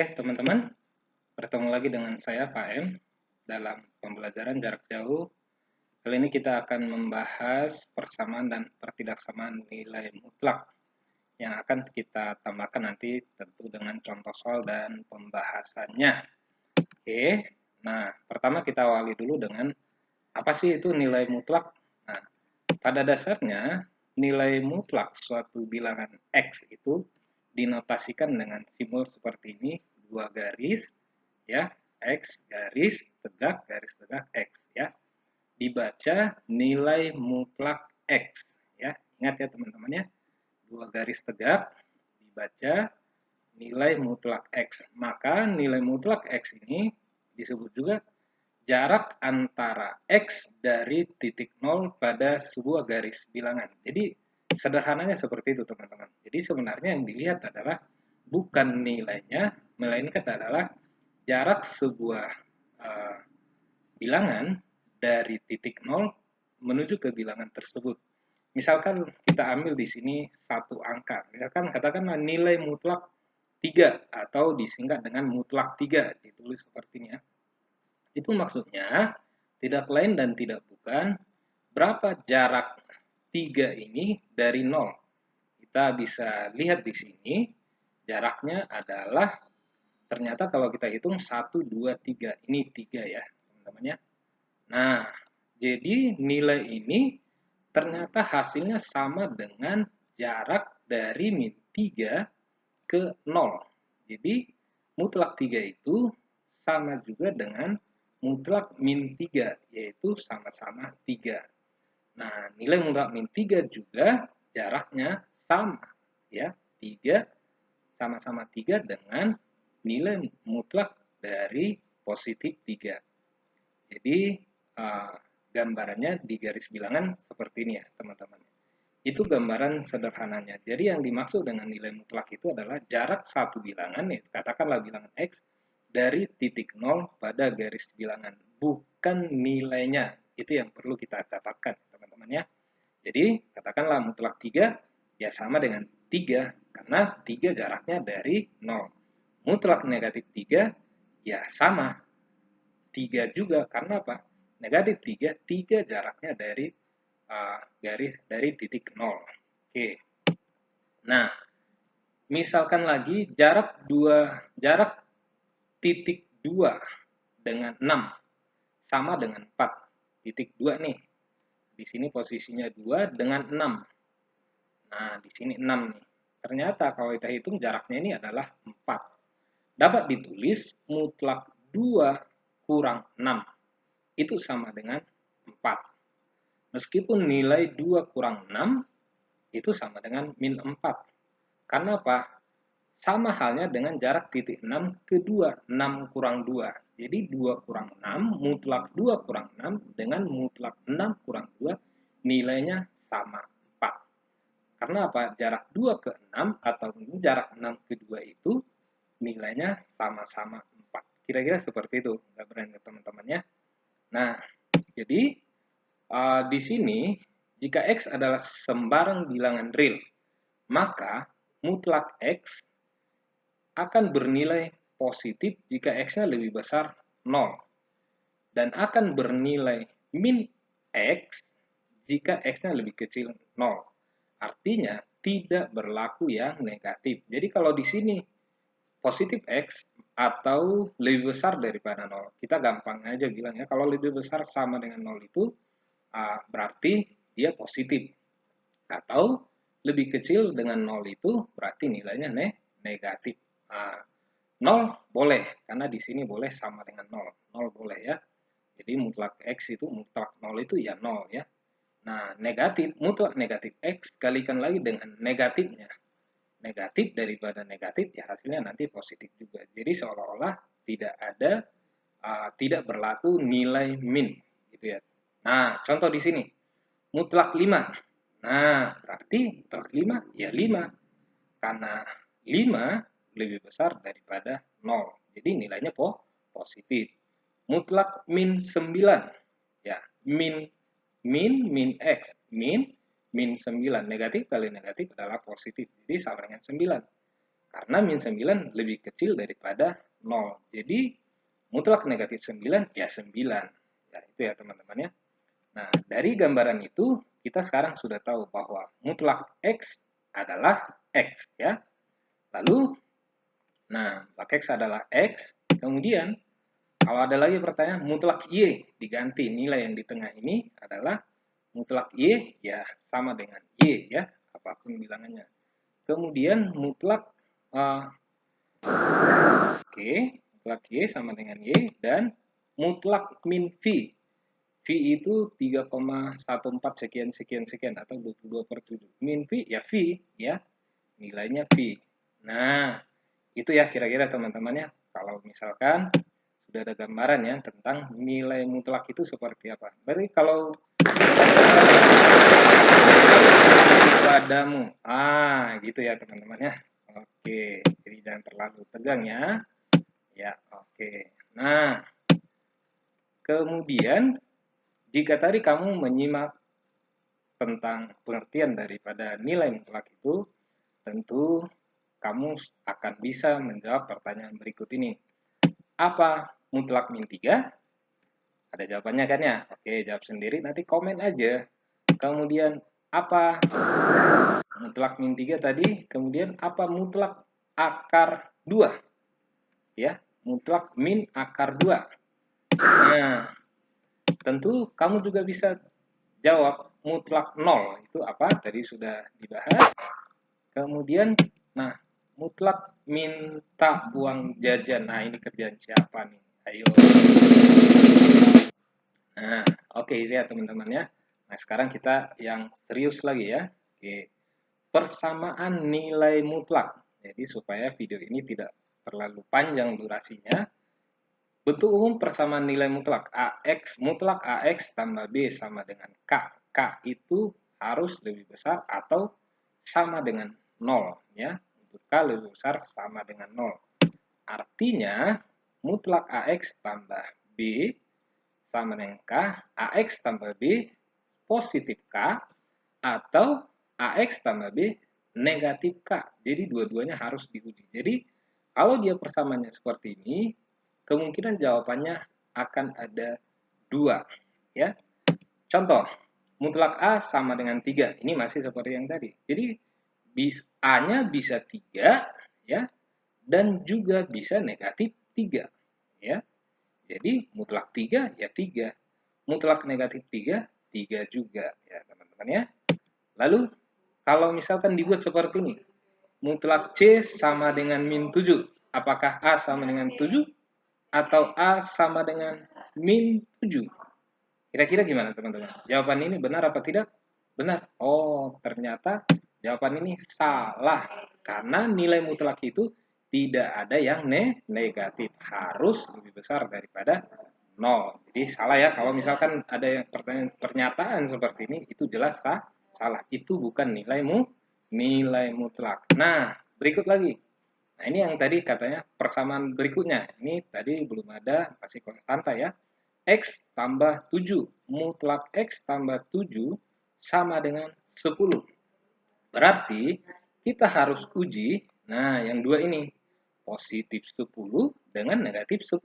Oke, teman-teman, bertemu lagi dengan saya, Pak M, dalam pembelajaran jarak jauh. Kali ini kita akan membahas persamaan dan pertidaksamaan nilai mutlak yang akan kita tambahkan nanti tentu dengan contoh soal dan pembahasannya. Oke, nah pertama kita awali dulu dengan apa sih itu nilai mutlak? Nah, pada dasarnya nilai mutlak suatu bilangan X itu dinotasikan dengan simbol seperti ini, dua garis, ya, X garis tegak X, ya, dibaca nilai mutlak X, ya, ingat ya teman-teman ya, dua garis tegak dibaca nilai mutlak X, maka nilai mutlak X ini disebut juga jarak antara X dari titik 0 pada sebuah garis bilangan. Jadi sederhananya seperti itu teman-teman. Jadi sebenarnya yang dilihat adalah bukan nilainya, melainkan adalah jarak sebuah bilangan dari titik 0 menuju ke bilangan tersebut. Misalkan kita ambil di sini satu angka, misalkan katakanlah nilai mutlak 3 atau disingkat dengan mutlak 3, ditulis seperti ini ya. Itu maksudnya tidak lain dan tidak bukan berapa jarak 3 ini dari 0. Kita bisa lihat di sini jaraknya adalah ternyata kalau kita hitung 1, 2, 3. Ini 3 ya teman-teman ya. Nah, jadi nilai ini ternyata hasilnya sama dengan jarak dari min 3 ke 0. Jadi mutlak 3 itu sama juga dengan mutlak min 3, yaitu sama-sama 3. Nah, nilai mutlak min 3 juga jaraknya sama, ya, 3 sama-sama 3 dengan nilai mutlak dari positif 3. Jadi, gambarannya di garis bilangan seperti ini ya, teman-teman. Itu gambaran sederhananya. Jadi yang dimaksud dengan nilai mutlak itu adalah jarak satu bilangan, ya, katakanlah bilangan X, dari titik 0 pada garis bilangan, bukan nilainya. Itu yang perlu kita catatkan, teman-teman ya. Jadi, katakanlah mutlak 3, ya sama dengan 3, karena 3 jaraknya dari 0. Mutlak negatif 3, ya sama, 3 juga, karena apa? Negatif 3, 3 jaraknya dari garis dari titik 0. Oke. Nah, misalkan lagi jarak titik 2 dengan 6 sama dengan 4. Titik 2 nih. Di sini posisinya 2 dengan 6. Nah, di sini 6 nih. Ternyata kalau kita hitung jaraknya ini adalah 4. Dapat ditulis mutlak 2 kurang 6. Itu sama dengan 4. Meskipun nilai 2 kurang 6 itu sama dengan min 4. Karena apa? Sama halnya dengan jarak titik 6 ke 2. 6 kurang 2. Jadi 2 kurang 6, mutlak 2 kurang 6 dengan mutlak 6 kurang 2 nilainya sama 4. Karena apa? Jarak 2 ke 6 atau jarak 6 ke 2 itu nilainya sama-sama 4. Kira-kira seperti itu gambarannya teman-teman ya. Nah, jadi di sini jika X adalah sembarang bilangan real, maka mutlak X akan bernilai positif jika X-nya lebih besar 0. Dan akan bernilai min X jika X-nya lebih kecil 0. Artinya tidak berlaku yang negatif. Jadi kalau di sini positif X atau lebih besar daripada 0, kita gampang aja bilang ya, kalau lebih besar sama dengan 0 itu berarti dia positif. Atau lebih kecil dengan 0 itu berarti nilainya negatif. 0 boleh, karena di sini boleh sama dengan 0. 0 boleh ya. Jadi mutlak X itu, mutlak 0 itu ya 0 ya. Nah, negatif, mutlak negatif X kalikan lagi dengan negatifnya. Negatif daripada negatif, ya hasilnya nanti positif juga. Jadi seolah-olah tidak ada, tidak berlaku nilai min. Gitu ya. Nah, contoh di sini. Mutlak 5. Nah, berarti mutlak 5, ya 5. Karena 5 lebih besar daripada 0. Jadi nilainya positif. Mutlak min 9. Ya, min X. Min 9. Negatif kali negatif adalah positif. Jadi sama dengan 9. Karena min 9 lebih kecil daripada 0. Jadi mutlak negatif 9 ya 9. Ya, itu ya teman-teman ya. Nah, dari gambaran itu kita sekarang sudah tahu bahwa mutlak X adalah X ya. Lalu, nah, mutlak X adalah X. Kemudian, kalau ada lagi pertanyaan, mutlak Y diganti. Nilai yang di tengah ini adalah mutlak Y ya sama dengan Y ya, apapun bilangannya. Kemudian mutlak mutlak Y sama dengan Y, dan mutlak min V. V itu 3,14 sekian sekian sekian atau 22/7. Min V ya V ya, nilainya V. Nah, itu ya kira-kira teman-teman ya. Kalau misalkan sudah ada gambaran ya tentang nilai mutlak itu seperti apa. Berarti kalau padamu, gitu ya teman-teman ya. Oke, jadi jangan terlalu tegang ya. Ya, oke. Nah, kemudian jika tadi kamu menyimak tentang pengertian daripada nilai mutlak itu, tentu kamu akan bisa menjawab pertanyaan berikut ini. Apa mutlak min 3? Ada jawabannya kan ya? Oke, jawab sendiri, nanti komen aja. Kemudian apa mutlak min 3 tadi? Kemudian apa mutlak akar 2? Ya, mutlak min akar 2. Nah, tentu kamu juga bisa jawab mutlak 0 itu apa? Tadi sudah dibahas. Kemudian, nah, mutlak minta uang jajan. Nah, ini kerjaan siapa nih? Ayo. Nah, oke ya teman-teman ya. Nah, sekarang kita yang serius lagi ya. Oke. Persamaan nilai mutlak. Jadi supaya video ini tidak terlalu panjang durasinya. Bentuk umum persamaan nilai mutlak mutlak AX tambah B sama dengan K. K itu harus lebih besar atau sama dengan 0 ya. Untuk K lebih besar sama dengan 0. Artinya mutlak AX tambah B sama dengan K, AX tambah B positif K, atau AX tambah B negatif K. Jadi dua-duanya harus diuji. Jadi kalau dia persamaannya seperti ini, kemungkinan jawabannya akan ada 2 ya. Contoh, mutlak A sama dengan 3. Ini masih seperti yang tadi. Jadi A-nya bisa 3 ya, dan juga bisa negatif 3 ya. Jadi mutlak 3 ya 3. Mutlak negatif 3, 3 juga ya teman-teman ya. Lalu kalau misalkan dibuat seperti ini, mutlak C sama dengan min 7. Apakah A sama dengan 7 atau A sama dengan min 7? Kira-kira gimana teman-teman? Jawaban ini benar apa tidak? Benar. Oh, ternyata jawaban ini salah. Karena nilai mutlak itu tidak ada yang negatif. Harus lebih besar daripada 0. Jadi salah ya. Kalau misalkan ada yang pernyataan seperti ini, itu jelas salah. Itu bukan nilai mutlak. Nah, berikut lagi. Nah, ini yang tadi katanya persamaan berikutnya. Ini tadi belum ada, masih konstanta ya. X tambah 7. Mutlak X tambah 7 sama dengan 10. Berarti kita harus uji, nah yang dua ini. Positif 10 dengan negatif 10.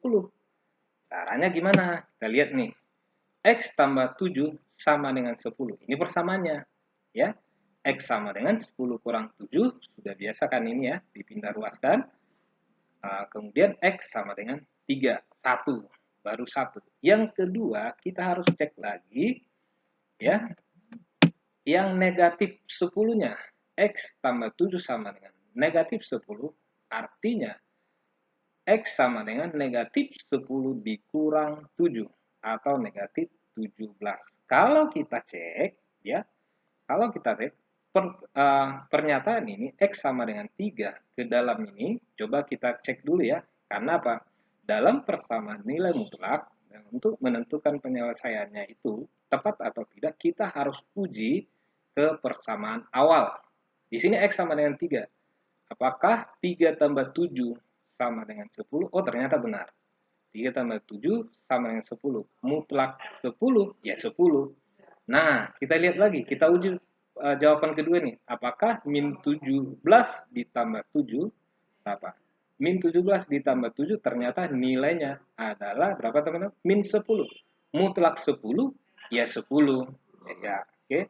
Caranya gimana? Kita lihat nih. X tambah 7 sama dengan 10. Ini persamaannya. Ya. X sama dengan 10 kurang 7. Sudah biasa kan ini ya. Dipindah ruaskan. Kemudian X sama dengan 3. 1. Baru 1. Yang kedua, kita harus cek lagi. Ya. Yang negatif 10-nya. X tambah 7 sama dengan negatif 10. Artinya X sama dengan negatif 10 dikurang 7 atau negatif 17. Kalau kita cek ya, kalau kita cek pernyataan ini X sama dengan 3 ke dalam ini, coba kita cek dulu ya. Karena apa? Dalam persamaan nilai mutlak, untuk menentukan penyelesaiannya itu tepat atau tidak, kita harus uji ke persamaan awal. Di sini X sama dengan 3. Apakah 3 tambah 7 sama dengan 10? Oh, ternyata benar. 3 tambah 7 sama dengan 10. Mutlak 10, ya 10. Nah, kita lihat lagi. Kita uji jawaban kedua nih. Apakah min 17 ditambah 7 Apa? Min 17 ditambah 7 ternyata nilainya adalah berapa teman-teman? Min 10. Mutlak 10 ya 10. Ya, oke.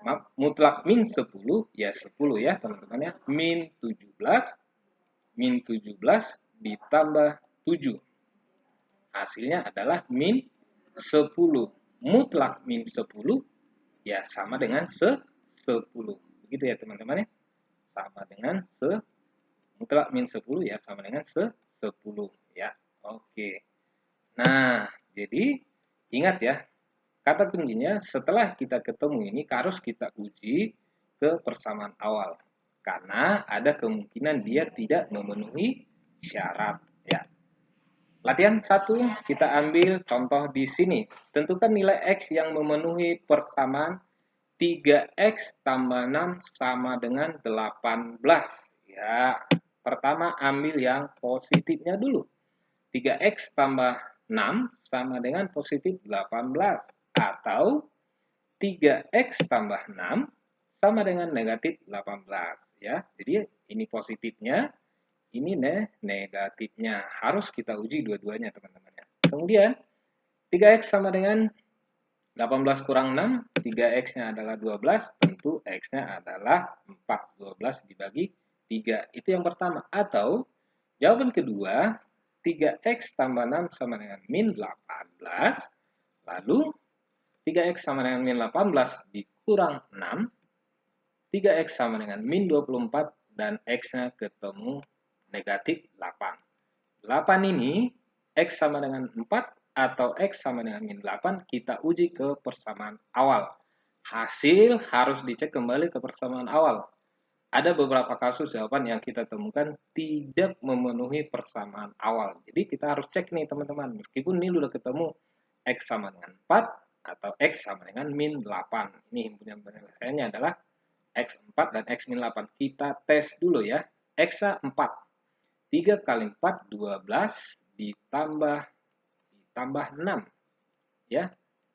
Maaf, mutlak min 10 ya 10 ya teman-teman ya. Min 17 ditambah 7. Hasilnya adalah min 10. Mutlak min 10 ya sama dengan 10. Begitu ya teman-teman ya. Sama dengan mutlak min 10 ya sama dengan 10 ya. Oke. Nah, jadi ingat ya, kata kuncinya setelah kita ketemu ini harus kita uji ke persamaan awal. Karena ada kemungkinan dia tidak memenuhi syarat ya. Latihan 1 kita ambil contoh di sini. Tentukan nilai X yang memenuhi persamaan 3X tambah 6 sama dengan 18. Ya, pertama ambil yang positifnya dulu. 3X tambah 6 sama dengan positif 18. Atau 3X tambah 6 sama dengan negatif 18. Ya, jadi ini positifnya, ini negatifnya. Harus kita uji dua-duanya teman-teman ya. Kemudian 3X sama dengan 18 kurang 6, 3X-nya adalah 12, tentu X-nya adalah 4. 12 dibagi 3, itu yang pertama. Atau jawaban kedua, 3X tambah 6 sama dengan min 18, lalu 3X sama dengan min 18 dikurang 6, 3X sama dengan min 24, dan X-nya ketemu negatif 8. 8 ini X sama dengan 4 atau X sama dengan min 8, kita uji ke persamaan awal. Hasil harus dicek kembali ke persamaan awal. Ada beberapa kasus jawaban yang kita temukan tidak memenuhi persamaan awal. Jadi kita harus cek nih teman-teman, meskipun ini udah ketemu X sama dengan 4 atau X sama dengan min 8. Ini himpunan penyelesaiannya adalah X4 dan X min 8. Kita tes dulu ya. X-nya 4. 3 kali 4, 12 ditambah 6. Ya,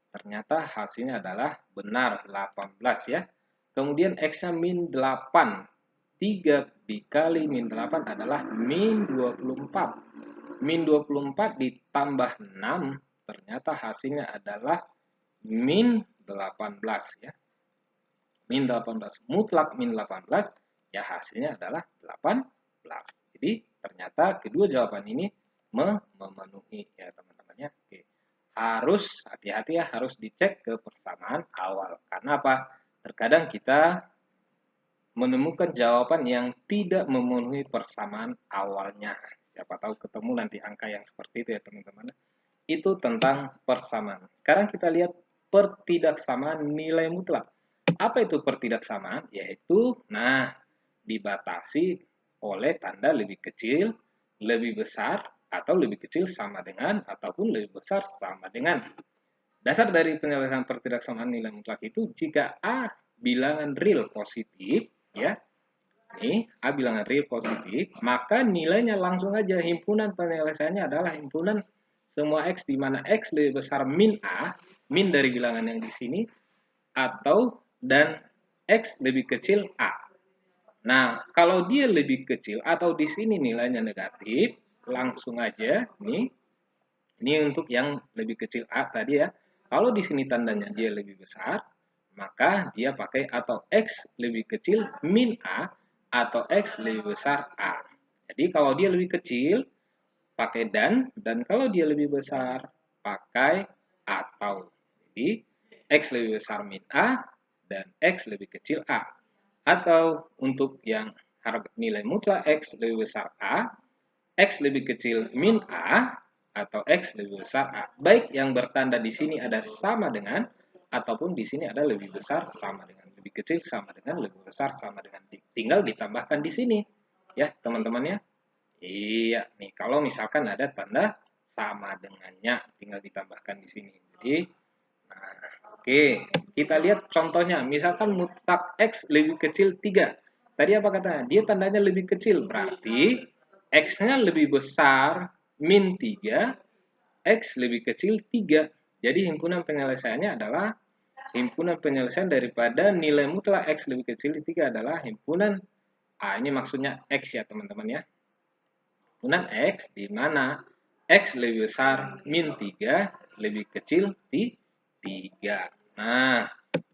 ternyata hasilnya adalah benar 18 ya. Kemudian X-nya min 8. 3 dikali min 8 adalah min 24. Min 24 ditambah 6, ternyata hasilnya adalah min 18 ya. Min 18, mutlak min 18, ya hasilnya adalah 18. Jadi ternyata kedua jawaban ini memenuhi ya teman-teman ya. Oke. Harus hati-hati ya, harus dicek ke persamaan awal. Karena apa? Terkadang kita menemukan jawaban yang tidak memenuhi persamaan awalnya. Siapa tahu ketemu nanti angka yang seperti itu ya teman-teman. Itu tentang persamaan. Sekarang kita lihat pertidaksamaan nilai mutlak. Apa itu pertidaksamaan? Yaitu, dibatasi oleh tanda lebih kecil, lebih besar, atau lebih kecil sama dengan, ataupun lebih besar sama dengan. Dasar dari penyelesaian pertidaksamaan nilai mutlak itu, jika A bilangan real positif, ya, ini A bilangan real positif, maka nilainya langsung aja himpunan penyelesaiannya adalah himpunan semua X di mana X lebih besar min A, min dari bilangan yang di sini, atau dan X lebih kecil A. Nah, kalau dia lebih kecil atau di sini nilainya negatif, langsung aja nih. Ini untuk yang lebih kecil A tadi ya. Kalau di sini tandanya dia lebih besar, maka dia pakai atau X lebih kecil min A atau X lebih besar A. Jadi kalau dia lebih kecil, pakai dan kalau dia lebih besar, pakai atau. Jadi, X lebih besar min A, dan X lebih kecil A. Atau untuk yang harga nilai mutlak X lebih besar A, X lebih kecil min A, atau X lebih besar A. Baik yang bertanda di sini ada sama dengan, ataupun di sini ada lebih besar sama dengan, lebih kecil sama dengan, lebih besar sama dengan. Tinggal ditambahkan di sini. Ya, teman-teman ya. Iya, nih kalau misalkan ada tanda sama dengannya, tinggal ditambahkan di sini. Jadi, oke, kita lihat contohnya. Misalkan mutlak X lebih kecil 3. Tadi apa katanya? Dia tandanya lebih kecil, berarti X-nya lebih besar min 3, X lebih kecil 3. Jadi himpunan penyelesaiannya adalah himpunan penyelesaian daripada nilai mutlak X lebih kecil 3 adalah himpunan, ini maksudnya X ya teman-teman ya. himpunan X di mana X lebih besar min 3 lebih kecil 3. Nah,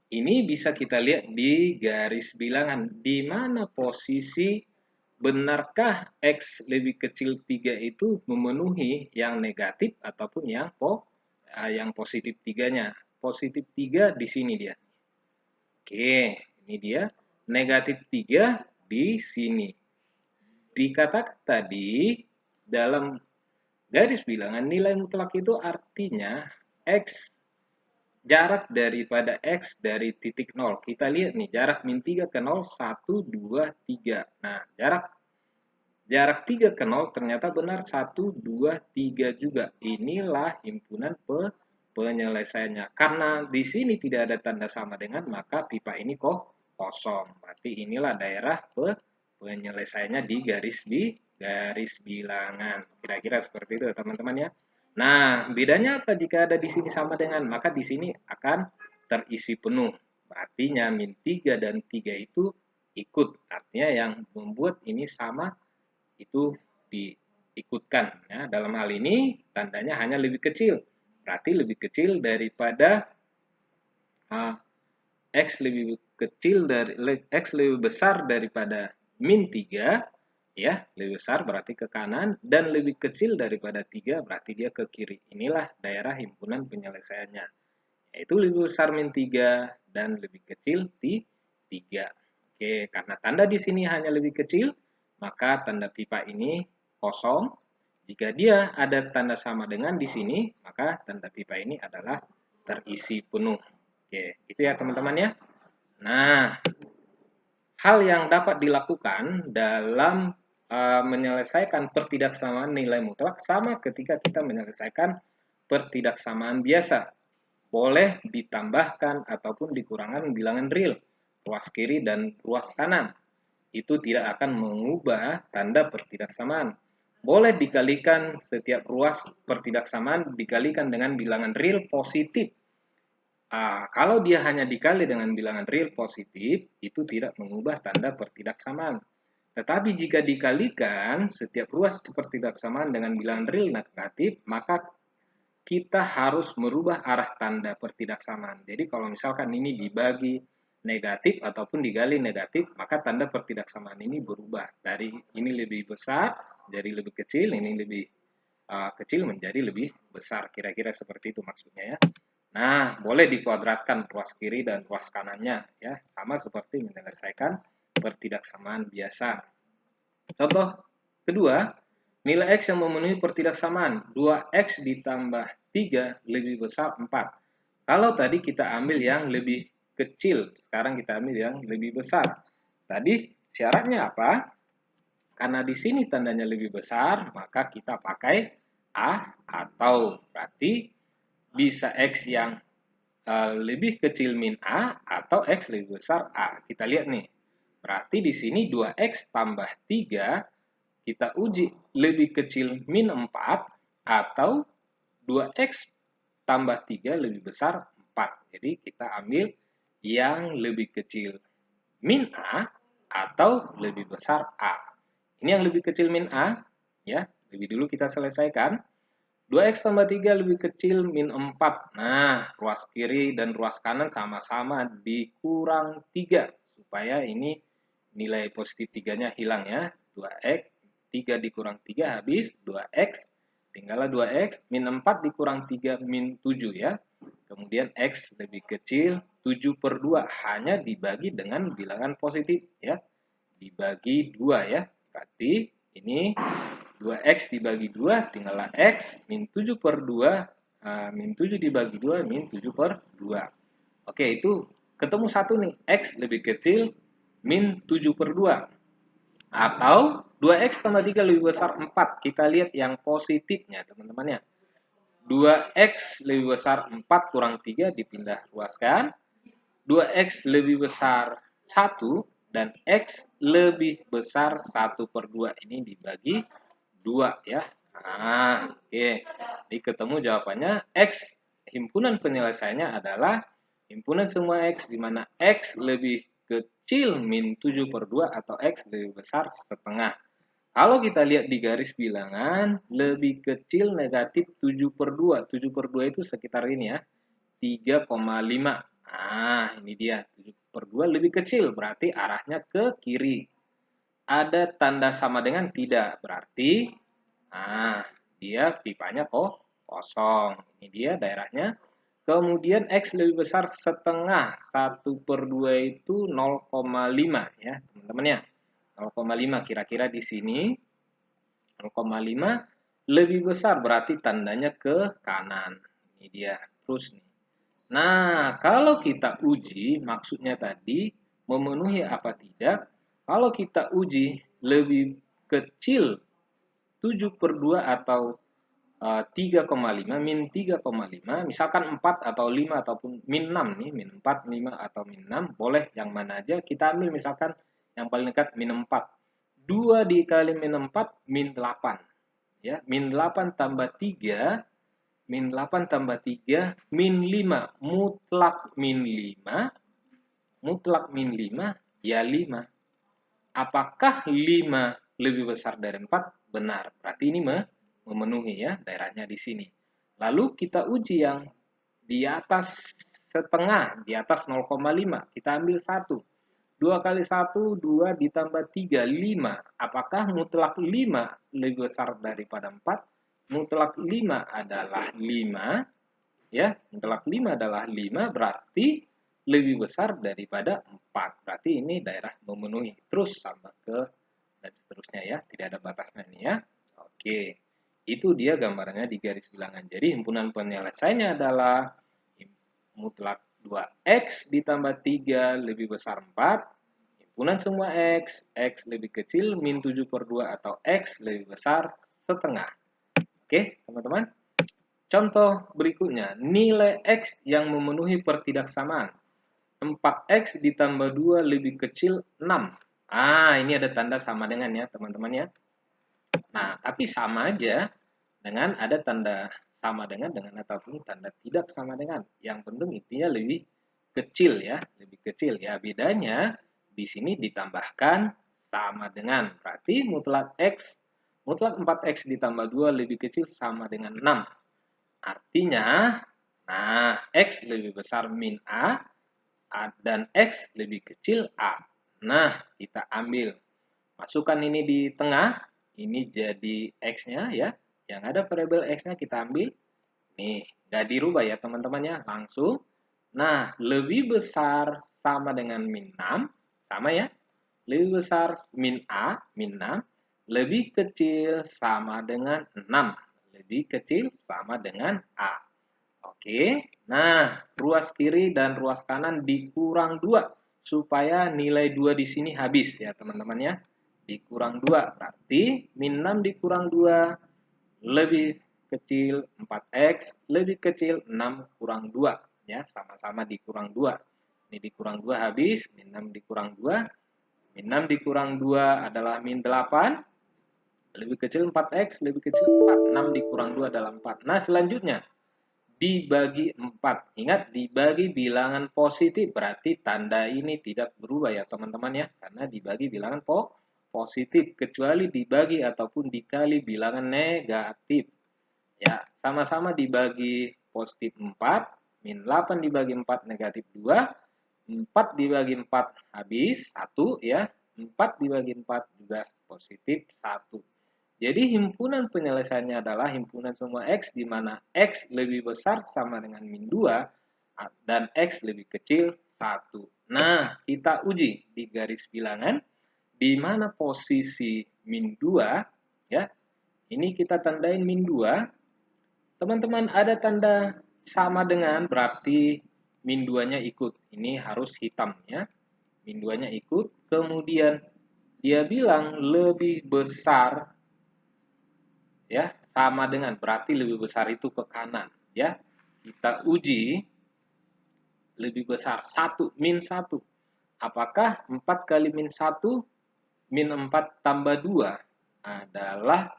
ini bisa kita lihat di garis bilangan di mana posisi benarkah X lebih kecil 3 itu memenuhi yang negatif ataupun yang positif 3-nya. Positif 3 di sini dia. Oke, ini dia. Negatif 3 di sini. Dikatakan tadi dalam garis bilangan nilai mutlak itu artinya X jarak daripada X dari titik 0. Kita lihat nih, jarak min 3 ke 0, 1, 2, 3. Nah, jarak 3 ke 0 ternyata benar 1, 2, 3 juga. Inilah himpunan penyelesaiannya. Karena di sini tidak ada tanda sama dengan, maka pipa ini kosong. Berarti inilah daerah penyelesaiannya di garis bilangan. Kira-kira seperti itu teman-teman ya. Nah, bedanya apa jika ada di sini sama dengan, maka di sini akan terisi penuh. Artinya min 3 dan 3 itu ikut. Artinya yang membuat ini sama itu diikutkan. Ya. Dalam hal ini tandanya hanya lebih kecil. Berarti lebih kecil daripada X lebih kecil dari X lebih besar daripada min 3, ya, lebih besar berarti ke kanan, dan lebih kecil daripada 3 berarti dia ke kiri. Inilah daerah himpunan penyelesaiannya, yaitu lebih besar min 3 dan lebih kecil 3. Oke, karena tanda di sini hanya lebih kecil, maka tanda pipa ini kosong. Jika dia ada tanda sama dengan di sini, maka tanda pipa ini adalah terisi penuh. Oke, itu ya teman-teman ya. Nah, hal yang dapat dilakukan dalam menyelesaikan pertidaksamaan nilai mutlak sama ketika kita menyelesaikan pertidaksamaan biasa. Boleh ditambahkan ataupun dikurangkan bilangan real, ruas kiri dan ruas kanan. Itu tidak akan mengubah tanda pertidaksamaan. Boleh dikalikan setiap ruas pertidaksamaan dikalikan dengan bilangan real positif. Kalau dia hanya dikali dengan bilangan real positif, itu tidak mengubah tanda pertidaksamaan. Tetapi jika dikalikan setiap ruas pertidaksamaan dengan bilangan real negatif, maka kita harus merubah arah tanda pertidaksamaan. Jadi kalau misalkan ini dibagi negatif ataupun digali negatif, maka tanda pertidaksamaan ini berubah. Dari ini lebih besar, jadi lebih kecil, ini lebih kecil menjadi lebih besar. Kira-kira seperti itu maksudnya ya. Nah, boleh dikuadratkan ruas kiri dan ruas kanannya ya, sama seperti menyelesaikan pertidaksamaan biasa. Contoh kedua, nilai X yang memenuhi pertidaksamaan 2X ditambah 3 lebih besar 4. Kalau tadi kita ambil yang lebih kecil, sekarang kita ambil yang lebih besar. Tadi syaratnya apa? Karena di sini tandanya lebih besar, maka kita pakai A atau berarti bisa X yang lebih kecil min A atau X lebih besar A. Kita lihat nih. Berarti di sini 2X tambah 3 kita uji lebih kecil min 4 atau 2X tambah 3 lebih besar 4. Jadi kita ambil yang lebih kecil min A atau lebih besar A. Ini yang lebih kecil min A, ya. Lebih dulu kita selesaikan. 2X tambah 3 lebih kecil min 4. Nah, ruas kiri dan ruas kanan sama-sama dikurang 3. Supaya ini nilai positif 3-nya hilang ya. 2X, 3 dikurang 3 habis. 2X, tinggallah 2X. Min 4 dikurang 3 min 7 ya. Kemudian X lebih kecil 7 per 2. Hanya dibagi dengan bilangan positif ya. Dibagi 2 ya. Berarti ini 2X dibagi 2, tinggallah X, min 7 per 2, min 7 dibagi 2, min 7 per 2. Oke, itu ketemu satu nih, X lebih kecil, min 7 per 2. Atau 2X tambah 3 lebih besar 4. Kita lihat yang positifnya, teman-teman ya. 2X lebih besar 4 kurang 3, dipindah ruaskan. 2X lebih besar 1, dan X lebih besar 1 per 2. Ini dibagi 2 ya. Nah, oke. Jadi ketemu jawabannya X. Himpunan penyelesaiannya adalah himpunan semua X di mana X lebih kecil min 7 per 2 atau X lebih besar setengah. Kalau kita lihat di garis bilangan, lebih kecil negatif 7/2. 7/2 itu sekitar ini ya, 3,5. Nah, ini dia, 7/2 lebih kecil, berarti arahnya ke kiri. Ada tanda sama dengan tidak, berarti dia pipanya kosong. Ini dia daerahnya. Kemudian X lebih besar setengah, 1/2 itu 0,5 ya teman-teman ya. 0,5 kira-kira di sini 0,5 lebih besar berarti tandanya ke kanan. Ini dia. Terus nih. Nah, kalau kita uji maksudnya tadi memenuhi apa tidak? Kalau kita uji lebih kecil 7/2 atau 3,5 min 3,5 misalkan 4 atau 5 ataupun min 6 nih, min 4, 5 atau min 6 boleh yang mana aja kita ambil, misalkan yang paling dekat min 4. 2 dikali min 4 min 8 ya, min 8 tambah 3 min 8 tambah 3 min 5 mutlak min 5 ya 5. Apakah 5 lebih besar dari 4? Benar. Berarti ini memenuhi ya daerahnya di sini. Lalu kita uji yang di atas setengah, di atas 0,5. Kita ambil 1. 2 kali 1, 2 ditambah 3, 5. Apakah mutlak 5 lebih besar daripada 4? Mutlak 5 adalah 5. Ya, mutlak 5 adalah 5, berarti lebih besar daripada 4. Berarti ini daerah memenuhi. Terus sama ke dan seterusnya ya, tidak ada batasnya nih ya. Oke, itu dia gambarnya di garis bilangan. Jadi himpunan penyelesaiannya adalah mutlak 2x ditambah 3 lebih besar 4, himpunan semua x lebih kecil min 7/2 atau x lebih besar setengah. Oke, teman-teman. Contoh berikutnya, nilai x yang memenuhi pertidaksamaan. 4x ditambah 2 lebih kecil 6. Ini ada tanda sama dengan ya teman-teman ya. Nah, tapi sama aja dengan ada tanda sama dengan ataupun tanda tidak sama dengan. Yang penting intinya lebih kecil ya, lebih kecil ya. Bedanya di sini ditambahkan sama dengan. Berarti mutlak 4x ditambah 2 lebih kecil sama dengan 6. Artinya, x lebih besar min A dan x lebih kecil A. Nah, kita ambil. Masukkan ini di tengah, ini jadi x-nya ya. Yang ada variabel x-nya kita ambil. Nih, nggak dirubah ya teman-teman ya, langsung. Nah, lebih besar sama dengan min 6, sama ya. Lebih besar min A, min 6. Lebih kecil sama dengan 6. Lebih kecil sama dengan A. Oke, nah ruas kiri dan ruas kanan dikurang 2 supaya nilai 2 di sini habis ya teman-teman ya. Dikurang 2 berarti min 6 dikurang 2 lebih kecil 4x lebih kecil 6 kurang 2 ya, sama-sama dikurang 2. Ini dikurang 2 habis, min 6 dikurang 2. Min 6 dikurang 2 adalah min 8 lebih kecil 4x lebih kecil 4. 6 dikurang 2 adalah 4. Nah, selanjutnya dibagi 4. Ingat, dibagi bilangan positif, berarti tanda ini tidak berubah ya teman-teman ya, karena dibagi bilangan positif, kecuali dibagi ataupun dikali bilangan negatif. Ya, sama-sama dibagi positif 4, min 8 dibagi 4 negatif 2, 4 dibagi 4 habis 1 ya, 4 dibagi 4 juga positif 1. Jadi himpunan penyelesaiannya adalah himpunan semua x di mana x lebih besar sama dengan min 2 dan x lebih kecil 1. Nah, kita uji di garis bilangan di mana posisi min 2 ya. Ini kita tandain min 2. Teman-teman ada tanda sama dengan berarti min 2-nya ikut. Ini harus hitam ya. Min 2-nya ikut. Kemudian dia bilang lebih besar ya, sama dengan berarti lebih besar itu ke kanan ya. Kita uji lebih besar 1 min 1. Apakah 4 kali min 1 min 4 tambah 2 adalah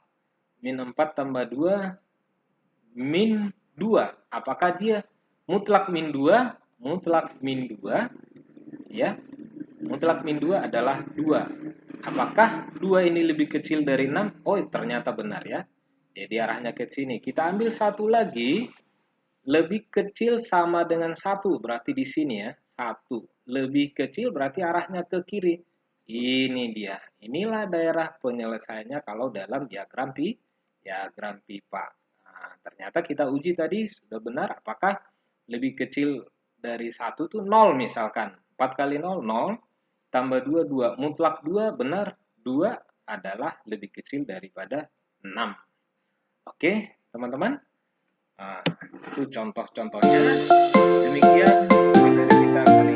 min 4 tambah 2 min 2. Apakah dia mutlak min 2? Mutlak min 2 ya. Mutlak min 2 adalah 2. Apakah 2 ini lebih kecil dari 6? Oh, ternyata benar ya. Jadi arahnya ke sini. Kita ambil satu lagi. Lebih kecil sama dengan 1. Berarti di sini ya. 1. Lebih kecil berarti arahnya ke kiri. Ini dia. Inilah daerah penyelesaiannya kalau dalam diagram pipa. Nah, ternyata kita uji tadi sudah benar. Apakah lebih kecil dari 1 tuh 0 misalkan. 4 kali 0, 0. Tambah 2, 2. Mutlak 2 benar. 2 adalah lebih kecil daripada 6. Oke, teman-teman. Nah, itu contoh-contohnya. Demikian materi kita kali